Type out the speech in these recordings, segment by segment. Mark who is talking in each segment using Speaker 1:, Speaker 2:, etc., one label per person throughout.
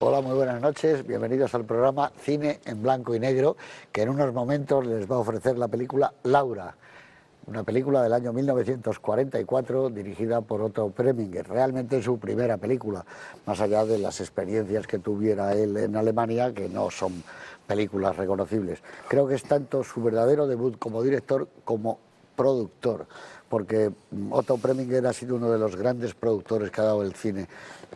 Speaker 1: Hola, muy buenas noches, bienvenidos al programa Cine en Blanco y Negro, que en unos momentos les va a ofrecer la película Laura, una película del año 1944 dirigida por Otto Preminger, realmente su primera película, más allá de las experiencias que tuviera él en Alemania, que no son películas reconocibles. Creo que es tanto su verdadero debut como director como productor, porque Otto Preminger ha sido uno de los grandes productores que ha dado el cine.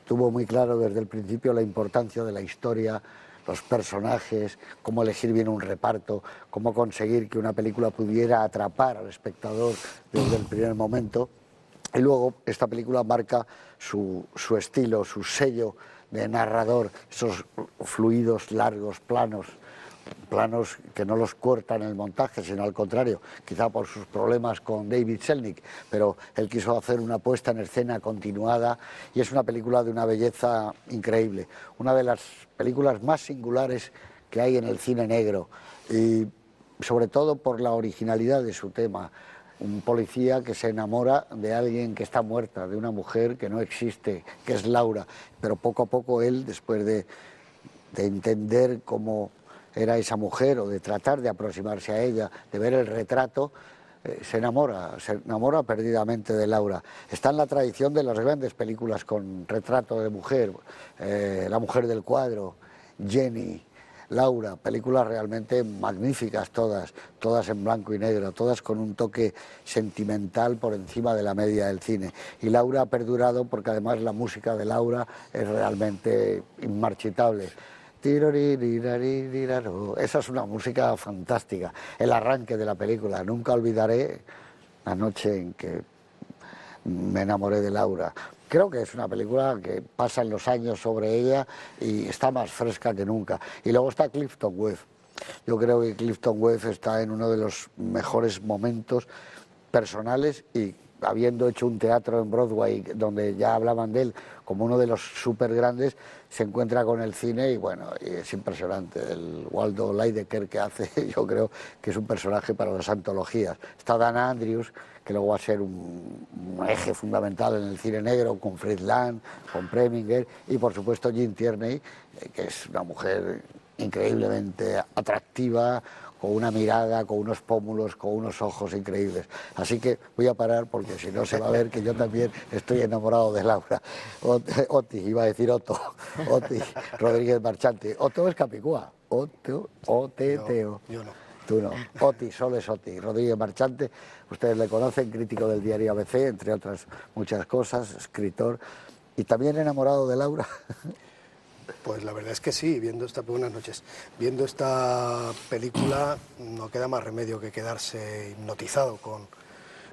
Speaker 1: Tuvo muy claro desde el principio la importancia de la historia, los personajes, cómo elegir bien un reparto, cómo conseguir que una película pudiera atrapar al espectador desde el primer momento. Y luego esta película marca su estilo, su sello de narrador, esos fluidos, largos, planos que no los cortan en el montaje, sino al contrario, quizá por sus problemas con David Selznick, pero él quiso hacer una puesta en escena continuada y es una película de una belleza increíble, una de las películas más singulares que hay en el cine negro y sobre todo por la originalidad de su tema. Un policía que se enamora de alguien que está muerta, de una mujer que no existe, que es Laura, pero poco a poco él, después de entender cómo era esa mujer o de tratar de aproximarse a ella, de ver el retrato, se enamora perdidamente de Laura. Está en la tradición de las grandes películas con retrato de mujer, La mujer del cuadro, Jenny, Laura, películas realmente magníficas todas en blanco y negro, todas con un toque sentimental por encima de la media del cine. Y Laura ha perdurado porque además la música de Laura es realmente inmarchitable. Esa es una música fantástica, el arranque de la película. Nunca olvidaré la noche en que me enamoré de Laura. Creo que es una película que pasan los años sobre ella y está más fresca que nunca. Y luego está Clifton Webb. Yo creo que Clifton Webb está en uno de los mejores momentos personales y habiendo hecho un teatro en Broadway donde ya hablaban de él como uno de los súper grandes, se encuentra con el cine y bueno, y es impresionante. El Waldo Lydecker que hace, yo creo que es un personaje para las antologías. Está Dana Andrews, que luego va a ser un eje fundamental en el cine negro, con Fritz Lang, con Preminger, y por supuesto Jean Tierney, que es una mujer increíblemente atractiva, con una mirada, con unos pómulos, con unos ojos increíbles. Así que voy a parar porque si no se va a ver que yo también estoy enamorado de Laura. Oti, iba a decir Otto, Oti Rodríguez Marchante. Otto es Capicúa, Otto, O-T-T-O.
Speaker 2: Yo no.
Speaker 1: Tú no. Oti, solo es Oti. Rodríguez Marchante, ustedes le conocen, crítico del diario ABC, entre otras muchas cosas, escritor, y también enamorado de Laura.
Speaker 2: Pues la verdad es que sí, buenas noches, viendo esta película no queda más remedio que quedarse hipnotizado con,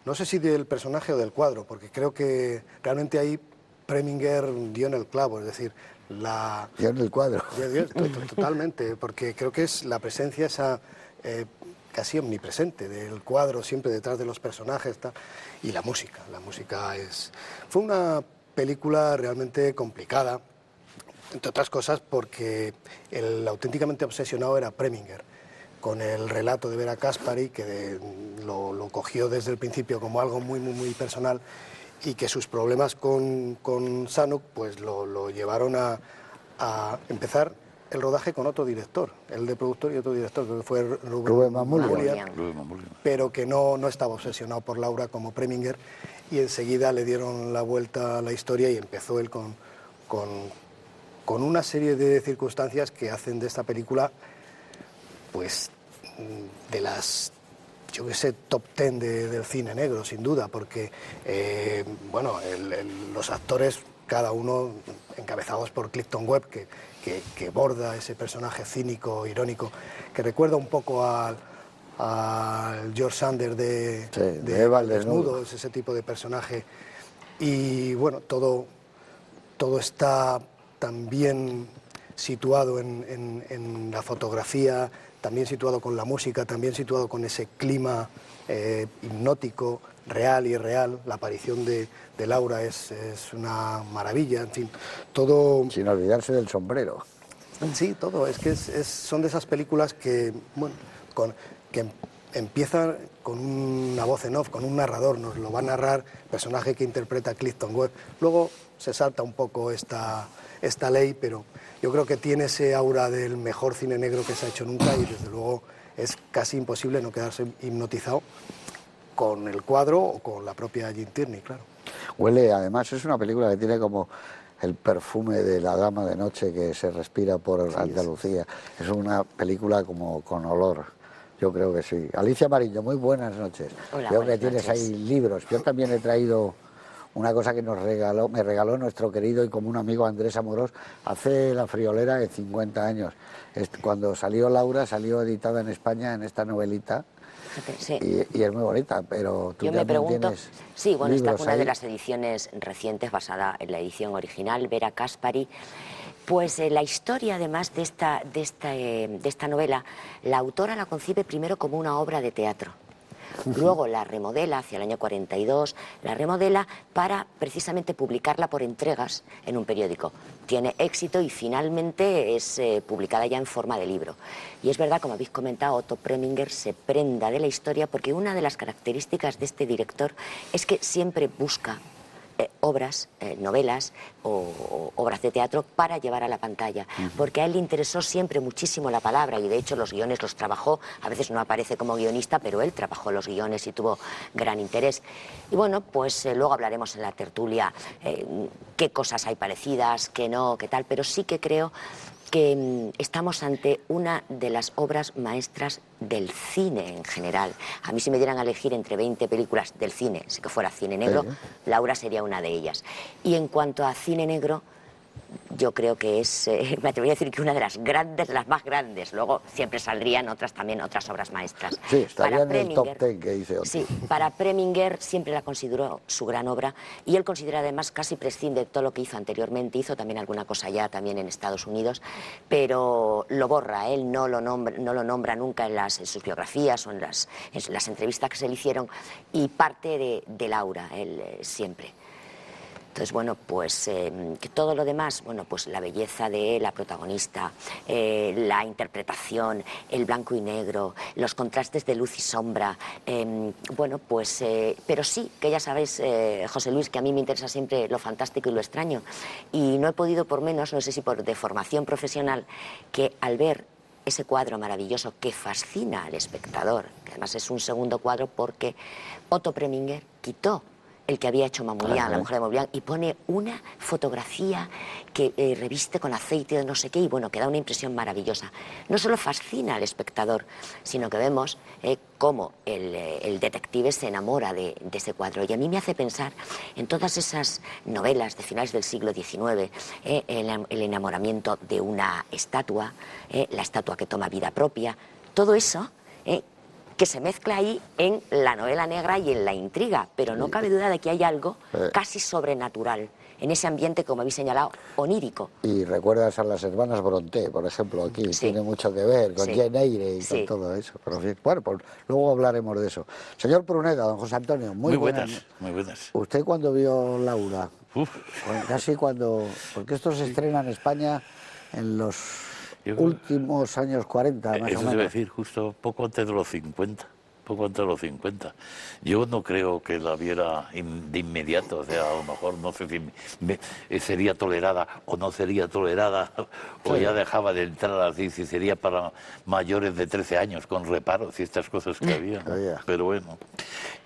Speaker 2: no sé si del personaje o del cuadro, porque creo que realmente ahí Preminger dio en el clavo, es decir,
Speaker 1: Dio en el cuadro.
Speaker 2: Totalmente, porque creo que es la presencia esa casi omnipresente del cuadro, siempre detrás de los personajes, y la música fue una película realmente complicada, entre otras cosas porque el auténticamente obsesionado era Preminger, con el relato de Vera Caspary, que lo cogió desde el principio como algo muy personal, y que sus problemas con Zanuck pues lo llevaron a empezar el rodaje con otro director, el de productor y otro director, que fue Rubén Mamoulian, pero que no estaba obsesionado por Laura como Preminger, y enseguida le dieron la vuelta a la historia y empezó él con una serie de circunstancias que hacen de esta película, pues, de las, yo qué sé, top 10 del cine negro, sin duda, porque, bueno, los actores, cada uno encabezados por Clifton Webb, que borda ese personaje cínico, irónico, que recuerda un poco al George Sanders de
Speaker 1: Eva
Speaker 2: Desnudo, es ese tipo de personaje. Y bueno, todo está también situado en la fotografía, también situado con la música, también situado con ese clima hipnótico, real y irreal. La aparición de Laura es una maravilla, en fin, todo...
Speaker 1: Sin olvidarse del sombrero.
Speaker 2: Sí, todo, es que son de esas películas que, bueno, que empiezan con una voz en off, con un narrador, nos lo va a narrar el personaje que interpreta Clifton Webb. Luego se salta un poco esta esta ley, pero yo creo que tiene ese aura del mejor cine negro que se ha hecho nunca y desde luego es casi imposible no quedarse hipnotizado con el cuadro o con la propia Jane Tierney, claro.
Speaker 1: Huele, además es una película que tiene como el perfume de la dama de noche que se respira por Andalucía. Es una película como con olor. Yo creo que sí. Alicia Mariño, muy buenas noches.
Speaker 3: Hola,
Speaker 1: Veo que
Speaker 3: buenas
Speaker 1: tienes
Speaker 3: noches.
Speaker 1: ahí libros. Yo también he traído una cosa que me regaló nuestro querido y común amigo Andrés Amorós hace la friolera de 50 años. Cuando salió Laura, salió editada en España en esta novelita.
Speaker 3: Sí.
Speaker 1: Y es muy bonita, pero tú
Speaker 3: Yo me
Speaker 1: también
Speaker 3: pregunto,
Speaker 1: tienes
Speaker 3: sí, bueno, está
Speaker 1: libros
Speaker 3: una de
Speaker 1: ahí.
Speaker 3: las ediciones recientes basada en la edición original, Vera Caspari. Pues la historia, además de esta novela, la autora la concibe primero como una obra de teatro. Luego la remodela, hacia el año 42, la remodela para precisamente publicarla por entregas en un periódico. Tiene éxito y finalmente es publicada ya en forma de libro. Y es verdad, como habéis comentado, Otto Preminger se prenda de la historia porque una de las características de este director es que siempre busca obras, novelas o obras de teatro para llevar a la pantalla, porque a él le interesó siempre muchísimo la palabra y de hecho los guiones los trabajó, a veces no aparece como guionista, pero él trabajó los guiones y tuvo gran interés. Y bueno, pues luego hablaremos en la tertulia qué cosas hay parecidas, qué no, qué tal, pero sí que creo que estamos ante una de las obras maestras del cine en general. A mí si me dieran a elegir entre 20 películas del cine, si que fuera cine negro, Laura sería una de ellas. Y en cuanto a cine negro, yo creo que es, me atrevería a decir que una de las grandes, de las más grandes. Luego siempre saldrían otras también, otras obras maestras.
Speaker 1: Sí, estaría
Speaker 3: Para
Speaker 1: en el top
Speaker 3: Preminger,
Speaker 1: 10 que dice Otto.
Speaker 3: Sí, para Preminger siempre la consideró su gran obra y él considera además casi prescinde de todo lo que hizo anteriormente. Hizo también alguna cosa ya también en Estados Unidos, pero lo borra. Él no lo nombra nunca en sus biografías o en las entrevistas que se le hicieron y parte de Laura, él siempre. Entonces, bueno, pues que todo lo demás, bueno, pues la belleza de la protagonista, la interpretación, el blanco y negro, los contrastes de luz y sombra, bueno, pues, pero sí, que ya sabéis, José Luis, que a mí me interesa siempre lo fantástico y lo extraño, y no he podido por menos, no sé si por deformación profesional, que al ver ese cuadro maravilloso que fascina al espectador, que además es un segundo cuadro porque Otto Preminger quitó el que había hecho Mamoulian, la mujer de Mamoulian, y pone una fotografía que reviste con aceite de no sé qué, y bueno, que da una impresión maravillosa. No solo fascina al espectador, sino que vemos cómo el detective se enamora de ese cuadro. Y a mí me hace pensar en todas esas novelas de finales del siglo XIX, el enamoramiento de una estatua, la estatua que toma vida propia, todo eso, que se mezcla ahí en la novela negra y en la intriga, pero no cabe duda de que hay algo casi sobrenatural en ese ambiente, como habéis señalado, onírico.
Speaker 1: Y recuerdas a las hermanas Brontë, por ejemplo, aquí, tiene mucho que ver con Jane Eyre y con todo eso. Pero, en fin, bueno, pues luego hablaremos de eso. Señor Pruneda, don José Antonio, muy buenas.
Speaker 4: Muy buenas.
Speaker 1: ¿Usted cuándo vio Laura? Casi cuando... Porque esto se estrena en España en los últimos años 40, más o menos.
Speaker 4: Eso debe decir, justo poco antes de los 50. Poco antes de los 50. Yo no creo que la viera de inmediato, o sea, a lo mejor no sé si sería tolerada o no sería tolerada, o ya dejaba de entrar así, si sería para mayores de 13 años, con reparos y estas cosas que había, ¿no? Pero bueno,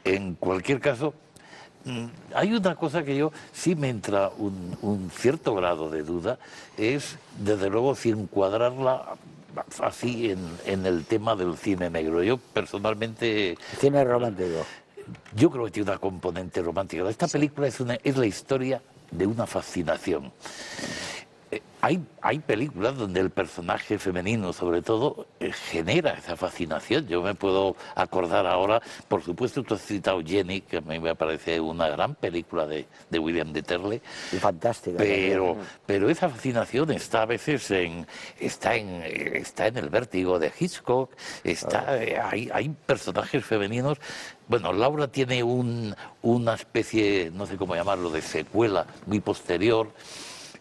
Speaker 4: en cualquier caso, hay una cosa que yo sí me entra un cierto grado de duda, es desde luego si encuadrarla así en el tema del cine negro. Yo personalmente...
Speaker 1: Cine romántico.
Speaker 4: Yo creo que tiene una componente romántica. Esta película es la historia de una fascinación. Hay películas donde el personaje femenino, sobre todo, genera esa fascinación. Yo me puedo acordar ahora, por supuesto, tú has citado Jenny, que a mí me parece una gran película de William de Terle.
Speaker 1: Y fantástica.
Speaker 4: Pero esa fascinación está a veces está en El vértigo de Hitchcock. Hay personajes femeninos. Bueno, Laura tiene una especie, no sé cómo llamarlo, de secuela muy posterior,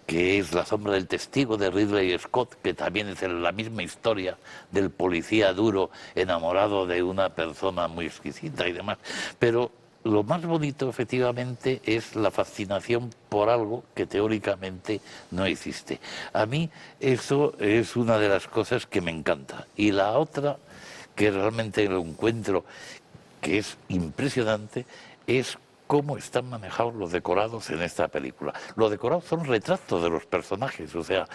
Speaker 4: que es La sombra del testigo de Ridley Scott, que también es la misma historia del policía duro enamorado de una persona muy exquisita y demás. Pero lo más bonito, efectivamente, es la fascinación por algo que teóricamente no existe. A mí eso es una de las cosas que me encanta. Y la otra, que realmente lo encuentro que es impresionante, es cómo están manejados los decorados en esta película. Los decorados son retratos de los personajes, o sea,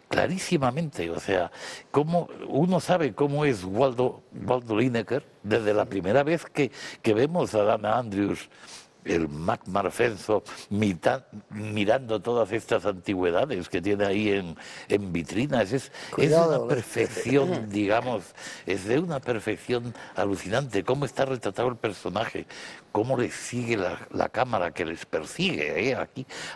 Speaker 4: clarísimamente, o sea, cómo uno sabe cómo es Waldo Lineker desde la primera vez que vemos a Dana Andrews, el Mac Marfenzo, mirando todas estas antigüedades que tiene ahí en vitrinas. Es de una perfección, digamos, es de una perfección alucinante. Cómo está retratado el personaje, cómo le sigue la cámara que les persigue.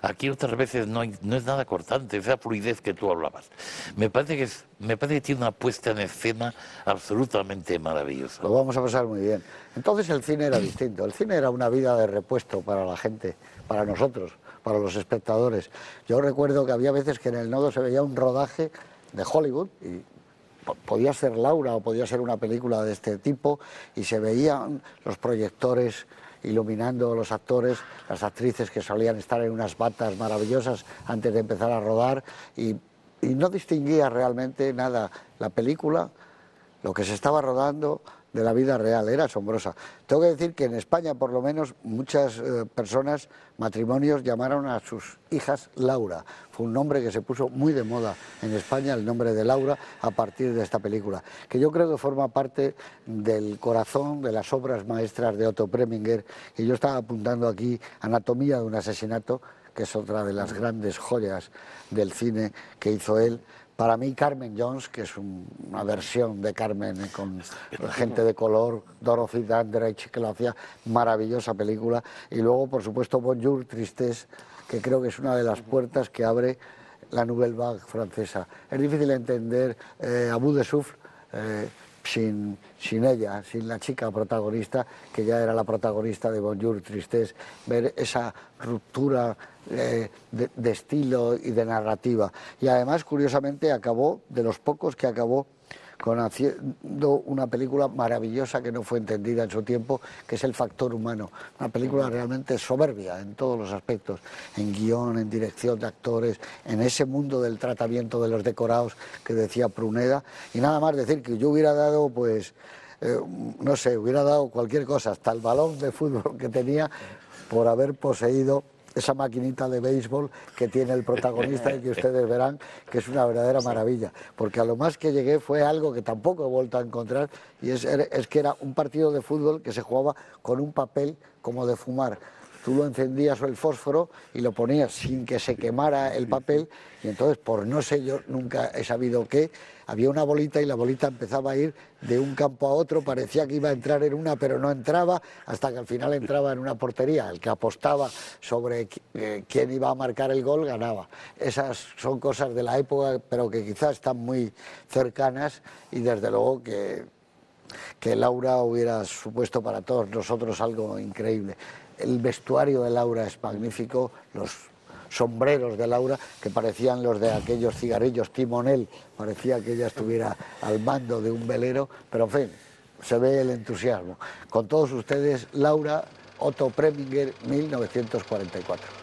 Speaker 4: Aquí otras veces no es nada cortante, esa fluidez que tú hablabas. Me parece que tiene una puesta en escena absolutamente maravillosa.
Speaker 1: Lo vamos a pasar muy bien. Entonces el cine era distinto. El cine era una vida de repuesto para la gente, para nosotros, para los espectadores. Yo recuerdo que había veces que en el Nodo se veía un rodaje de Hollywood y podía ser Laura o podía ser una película de este tipo y se veían los proyectores iluminando los actores, las actrices que solían estar en unas batas maravillosas antes de empezar a rodar y no distinguía realmente nada la película, lo que se estaba rodando de la vida real, era asombrosa. Tengo que decir que en España, por lo menos, muchas personas, matrimonios, llamaron a sus hijas Laura. Fue un nombre que se puso muy de moda en España, el nombre de Laura, a partir de esta película, que yo creo que forma parte del corazón de las obras maestras de Otto Preminger, y yo estaba apuntando aquí Anatomía de un asesinato, que es otra de las grandes joyas del cine que hizo él. Para mí Carmen Jones, que es una versión de Carmen con gente de color, Dorothy Dandridge, que lo hacía, maravillosa película. Y luego, por supuesto, Bonjour Tristesse, que creo que es una de las puertas que abre la Nouvelle Vague francesa. Es difícil entender a Bout de Souffle sin ella, sin la chica protagonista, que ya era la protagonista de Bonjour Tristesse, ver esa ruptura de estilo y de narrativa. Y además, curiosamente, acabó, de los pocos que acabó con haciendo una película maravillosa que no fue entendida en su tiempo, que es El factor humano. Una película realmente soberbia en todos los aspectos, en guión, en dirección de actores, en ese mundo del tratamiento de los decorados que decía Pruneda. Y nada más decir que yo hubiera dado, pues, no sé, hubiera dado cualquier cosa, hasta el balón de fútbol que tenía, por haber poseído esa maquinita de béisbol que tiene el protagonista y que ustedes verán que es una verdadera maravilla, porque a lo más que llegué fue algo que tampoco he vuelto a encontrar, y es que era un partido de fútbol que se jugaba con un papel como de fumar. Tú lo encendías o el fósforo y lo ponías sin que se quemara el papel, y entonces, por no sé, yo nunca he sabido qué, había una bolita y la bolita empezaba a ir de un campo a otro, parecía que iba a entrar en una pero no entraba, hasta que al final entraba en una portería. El que apostaba sobre quién iba a marcar el gol ganaba. Esas son cosas de la época, pero que quizás están muy cercanas, y desde luego que Laura hubiera supuesto para todos nosotros algo increíble. El vestuario de Laura es magnífico, los sombreros de Laura, que parecían los de aquellos cigarrillos Timonel, parecía que ella estuviera al mando de un velero, pero en fin, se ve el entusiasmo. Con todos ustedes, Laura, Otto Preminger, 1944.